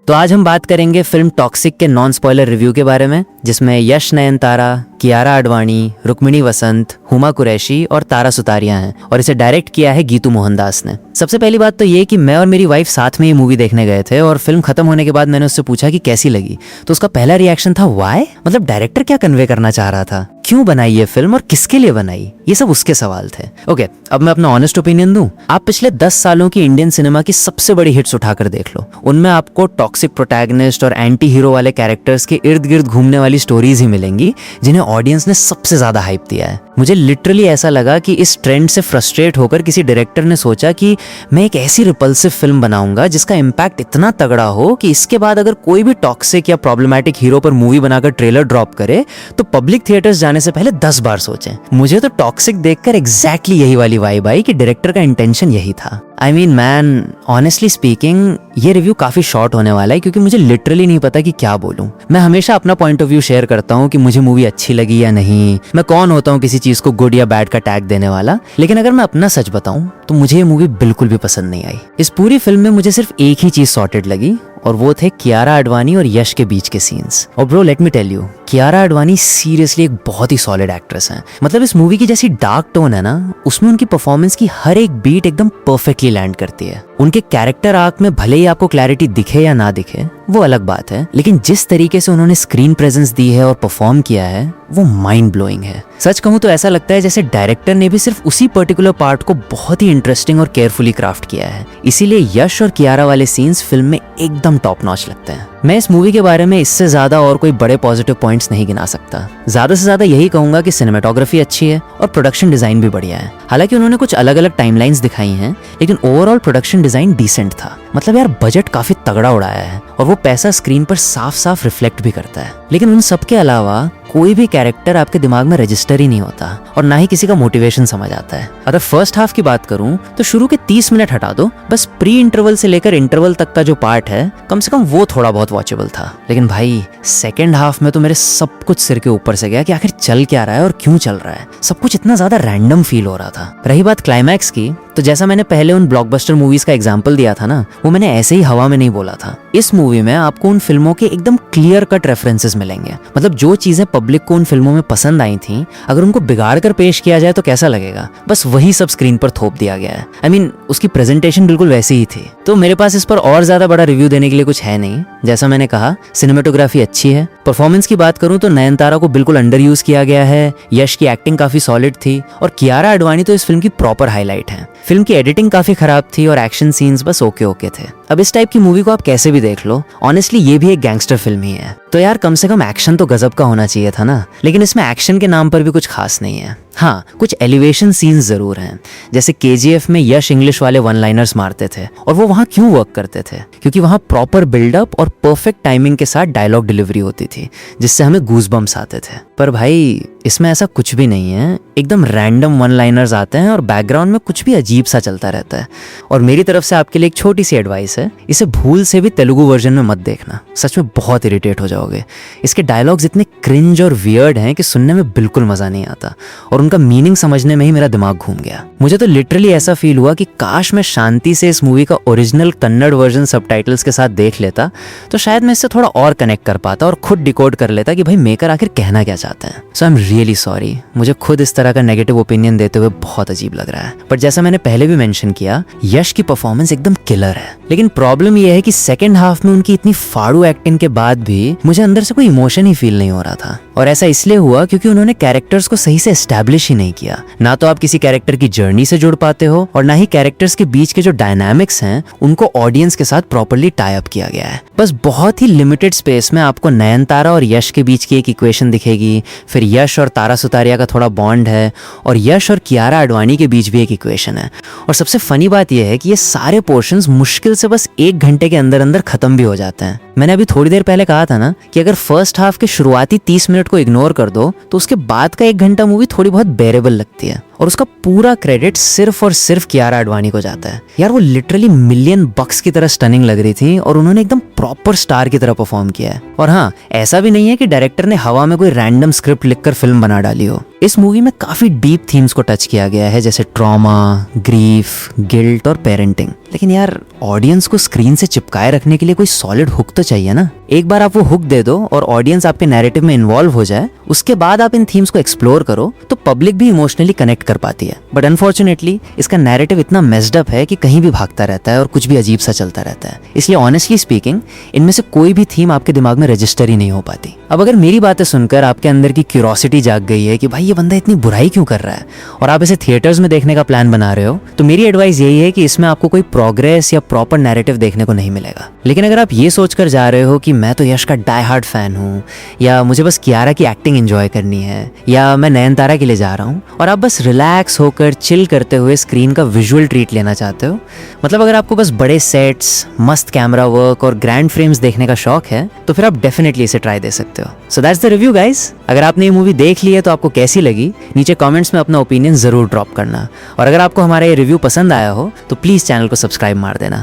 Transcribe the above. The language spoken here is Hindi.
तो आज हम बात करेंगे फिल्म टॉक्सिक के नॉन स्पॉइलर रिव्यू के बारे में, जिसमें यश नयनतारा, कियारा आडवाणी, रुक्मिणी वसंत, हुमा कुरैशी और तारा सुतारिया हैं और इसे डायरेक्ट किया है गीतू मोहनदास ने। सबसे पहली बात तो ये कि मैं और मेरी वाइफ साथ में ये मूवी देखने गए थे और फिल्म खत्म होने के बाद मैंने उससे पूछा कि कैसी लगी, तो उसका पहला रिएक्शन था व्हाई, मतलब डायरेक्टर क्या कन्वे करना चाह रहा था, क्यों बनाई ये फिल्म और किसके लिए बनाई, ये सब उसके सवाल थे। ओके, अब मैं अपना ऑनेस्ट ओपिनियन दूं। आप पिछले 10 सालों की इंडियन सिनेमा की सबसे बड़ी हिट्स उठाकर देख लो, उनमें आपको टॉक्सिक प्रोटैगनिस्ट और एंटी हीरो वाले कैरेक्टर्स के इर्द गिर्द घूमने वाली स्टोरीज ही मिलेंगी जिन्हें ऑडियंस ने सबसे ज्यादा हाइप दिया है। मुझे लिटरली ऐसा लगा कि इस ट्रेंड से फ्रस्ट्रेट होकर किसी डायरेक्टर ने सोचा कि मैं एक ऐसी रिपल्सिव फिल्म बनाऊंगा जिसका इम्पैक्ट इतना तगड़ा हो कि इसके बाद अगर कोई भी टॉक्सिक या प्रॉब्लमैटिक हीरो पर मूवी बनाकर ट्रेलर ड्रॉप करे तो पब्लिक थिएटर्स जाने से पहले 10 बार सोचें। मुझे तो टॉक्सिक देखकर एग्जैक्टली यही वाली वाइब आई कि डायरेक्टर का इंटेंशन यही था। I mean man, honestly speaking ये रिव्यू काफी शॉर्ट होने वाला है क्योंकि मुझे लिटरली नहीं पता कि क्या बोलूं। मैं हमेशा अपना पॉइंट ऑफ व्यू शेयर करता हूं कि मुझे मूवी अच्छी लगी या नहीं, मैं कौन होता हूं किसी चीज को गुड या बैड का टैग देने वाला। लेकिन अगर मैं अपना सच बताऊं तो मुझे ये मूवी बिल्कुल भी पसंद नहीं आई। इस पूरी फिल्म में मुझे सिर्फ एक ही चीज सॉर्टेड लगी और वो थे कियारा आडवाणी और यश के बीच के सीन्स। और bro let me tell you, Kiara Advani seriously एक बहुत ही सॉलिड एक्ट्रेस हैं। मतलब इस मूवी की जैसी डार्क टोन है ना, उसमें उनकी परफॉर्मेंस की हर एक बीट एकदम परफेक्टली लैंड करती है। उनके कैरेक्टर आर्क में भले ही आपको क्लैरिटी दिखे या ना दिखे वो अलग बात है, लेकिन जिस तरीके से उन्होंने स्क्रीन प्रेजेंस दी है और परफॉर्म किया है वो माइंड ब्लोइंग है। सच कहूं तो ऐसा लगता है जैसे डायरेक्टर ने भी सिर्फ उसी पर्टिकुलर पार्ट को बहुत ही इंटरेस्टिंग और केयरफुली क्राफ्ट किया है। इसीलिए यश और कियारा वाले सीन्स फिल्म में एकदम टॉप नॉच लगते हैं। मैं इस मूवी के बारे में इससे ज्यादा और कोई बड़े पॉजिटिव पॉइंट्स नहीं गिना सकता। ज्यादा से ज्यादा यही कहूंगा कि सिनेमेटोग्राफी अच्छी है और प्रोडक्शन डिजाइन भी बढ़िया है। हालांकि उन्होंने कुछ अलग अलग टाइमलाइंस दिखाई हैं, लेकिन ओवरऑल प्रोडक्शन डिजाइन डिसेंट था। मतलब यार बजट काफी तगड़ा उड़ाया है और वो पैसा स्क्रीन पर साफ साफ रिफ्लेक्ट भी करता है। लेकिन उन सब के अलावा कोई भी कैरेक्टर आपके दिमाग में रजिस्टर ही नहीं होता और ना ही किसी का मोटिवेशन समझ आता है। अगर फर्स्ट हाफ की बात करूं तो शुरू के 30 मिनट हटा दो, बस प्री इंटरवल से लेकर इंटरवल तक का जो पार्ट है कम से कम वो थोड़ा बहुत वॉचेबल था। लेकिन भाई सेकेंड हाफ में तो मेरे सब कुछ सिर के ऊपर से गया कि आखिर चल क्या रहा है और क्यों चल रहा है। सब कुछ इतना ज्यादा रैंडम फील हो रहा था। रही बात क्लाइमैक्स की, तो जैसा मैंने पहले उन ब्लॉकबस्टर मूवीज का एग्जाम्पल दिया था ना, वो मैंने ऐसे ही हवा में नहीं बोला था। इस मूवी में आपको उन फिल्मों के एकदम क्लियर कट रेफरेंसेस मिलेंगे। मतलब जो चीजें पब्लिक को उन फिल्मों में पसंद आई थी, अगर उनको बिगाड़ कर पेश किया जाए तो कैसा लगेगा, बस वही सब स्क्रीन पर थोप दिया गया है। आई मीन उसकी प्रेजेंटेशन बिल्कुल वैसी ही थी। तो मेरे पास इस पर और ज्यादा बड़ा रिव्यू देने के लिए कुछ है नहीं। जैसा मैंने कहा, सिनेमेटोग्राफी अच्छी है। परफॉर्मेंस की बात करूं तो नयनतारा को बिल्कुल अंडर यूज किया गया है, यश की एक्टिंग काफी सॉलिड थी और कियारा आडवाणी तो इस फिल्म की प्रॉपर हाईलाइट है। फिल्म की एडिटिंग काफी खराब थी और एक्शन सीन्स बस ओके ओके थे। अब इस टाइप की मूवी को आप कैसे भी देख लो, ऑनेस्टली ये भी एक गैंगस्टर फिल्म ही है। तो यार कम से कम एक्शन तो गजब का होना चाहिए था ना, लेकिन इसमें एक्शन के नाम पर भी कुछ खास नहीं है। हाँ, कुछ एलिवेशन सीन्स जरूर हैं, जैसे केजीएफ में यश इंग्लिश वाले वन लाइनर्स मारते थे और वो वहाँ क्यों वर्क करते थे, क्योंकि वहाँ प्रॉपर बिल्डअप और परफेक्ट टाइमिंग के साथ डायलॉग डिलीवरी होती थी जिससे हमें गूज़बम्प्स आते थे। पर भाई इसमें ऐसा कुछ भी नहीं है, एकदम रैंडम वन लाइनर्स आते हैं और बैकग्राउंड में कुछ भी अजीब सा चलता रहता है। और मेरी तरफ से आपके लिए एक छोटी सी एडवाइस है, इसे भूल से भी तेलुगु वर्जन में मत देखना, सच में बहुत इरिटेट हो जाओगे। इसके डायलॉग्स इतने क्रिंज और वियर्ड हैं कि सुनने में बिल्कुल मजा नहीं आता और उनका मीनिंग समझने में ही मेरा दिमाग घूम गया। मुझे तो लिटरली ऐसा फील हुआ कि काश मैं शांति से इस मूवी का ओरिजिनल कन्नड़ वर्जन सबटाइटल्स के साथ देख लेता तो शायद मैं इससे थोड़ा और कनेक्ट कर पाता और खुद डिकोड कर लेता कि भाई मेकर आखिर कहना क्या चाहते हैं। सो आई एम रियली सॉरी, मुझे खुद इस तरह का नेगेटिव ओपिनियन देते हुए बहुत अजीब लग रहा है। पर जैसा मैंने पहले भी मेंशन किया, यश की परफॉर्मेंस एकदम किलर है। लेकिन प्रॉब्लम यह है कि सेकेंड हाफ में उनकी इतनी फाड़ू एक्टिंग के बाद भी मुझे अंदर से कोई इमोशन ही फील नहीं हो रहा था। और ऐसा इसलिए हुआ क्योंकि उन्होंने कैरेक्टर्स को सही से एस्टैब्लिश ही नहीं किया। ना तो आप किसी कैरेक्टर की जर्नी से जुड़ पाते हो और ना ही कैरेक्टर्स के बीच के जो डायनामिक्स हैं उनको ऑडियंस के साथ प्रॉपर्ली टाई अप किया गया है। बस बहुत ही लिमिटेड स्पेस में आपको नयनतारा और यश के बीच की एक इक्वेशन दिखेगी, फिर यश और तारा सुतारिया का थोड़ा बॉन्ड है और यश और कियारा आडवाणी के बीच भी एक इक्वेशन है। और सबसे फनी बात यह है कि ये सारे पोर्शंस मुश्किल से बस 1 घंटे के अंदर अंदर खत्म भी हो जाते हैं। मैंने अभी थोड़ी देर पहले कहा था ना कि अगर फर्स्ट हाफ के शुरुआती 30 मिनट को इग्नोर कर दो तो उसके बाद का 1 घंटा मूवी थोड़ी बहुत बेरेबल लगती है और उसका पूरा क्रेडिट सिर्फ और सिर्फ कियारा आडवाणी को जाता है। यार वो लिटरली $1,000,000 की तरह स्टनिंग लग रही थी और उन्होंने एकदम प्रॉपर स्टार की तरह परफॉर्म किया है। और हाँ, ऐसा भी नहीं है कि डायरेक्टर ने हवा में कोई रैंडम स्क्रिप्ट लिखकर फिल्म बना डाली हो। इस मूवी में काफ़ी डीप थीम्स को टच किया गया है, जैसे ट्रॉमा, ग्रीफ, गिल्ट और पेरेंटिंग। लेकिन यार ऑडियंस को स्क्रीन से चिपकाए रखने के लिए कोई सॉलिड हुक तो चाहिए ना। एक बार आप वो हुक दे दो और ऑडियंस आपके नैरेटिव में इन्वॉल्व हो जाए, उसके बाद आप इन थीम्स को एक्सप्लोर करो तो पब्लिक भी इमोशनली कनेक्ट कर पाती है। बट अनफॉर्चुनेटली इसका नैरेटिव इतना मेस्ड अप है कि कहीं भी भागता रहता है और कुछ भी अजीब सा चलता रहता है। इसलिए ऑनेस्टली स्पीकिंग इनमें से कोई भी थीम आपके दिमाग में रजिस्टर ही नहीं हो पाती। अब अगर मेरी बातें सुनकर आपके अंदर की क्यूरोसिटी जाग गई है कि भाई ये बंदा इतनी बुराई क्यों कर रहा है, और आप इसे थिएटर्स में देखने का प्लान बना रहे हो, तो मेरी एडवाइस यही है कि इसमें आपको कोई प्रोग्रेस या प्रॉपर नैरेटिव देखने को नहीं मिलेगा। लेकिन अगर आप ये सोचकर जा रहे हो कि मैं तो यश का डाई हार्ड फैन हूँ, या मुझे बस कियारा की एक्टिंग एंजॉय करनी है, या मैं नयनतारा के लिए जा रहा हूँ, और आप बस रिलैक्स होकर चिल करते हुए स्क्रीन का विजुअल ट्रीट लेना चाहते हो, मतलब अगर आपको बस बड़े सेट्स, मस्त कैमरा वर्क और ग्रैंड फ्रेम्स देखने का शौक है, तो फिर आप डेफिनेटली इसे ट्राई दे सकते हो। So that's the review guys. अगर आपने ये मूवी देख ली है तो आपको कैसी लगी नीचे कमेंट्स में अपना ओपिनियन जरूर ड्रॉप करना, और अगर आपको हमारा ये रिव्यू पसंद आया हो तो प्लीज चैनल को सब्सक्राइब मार देना।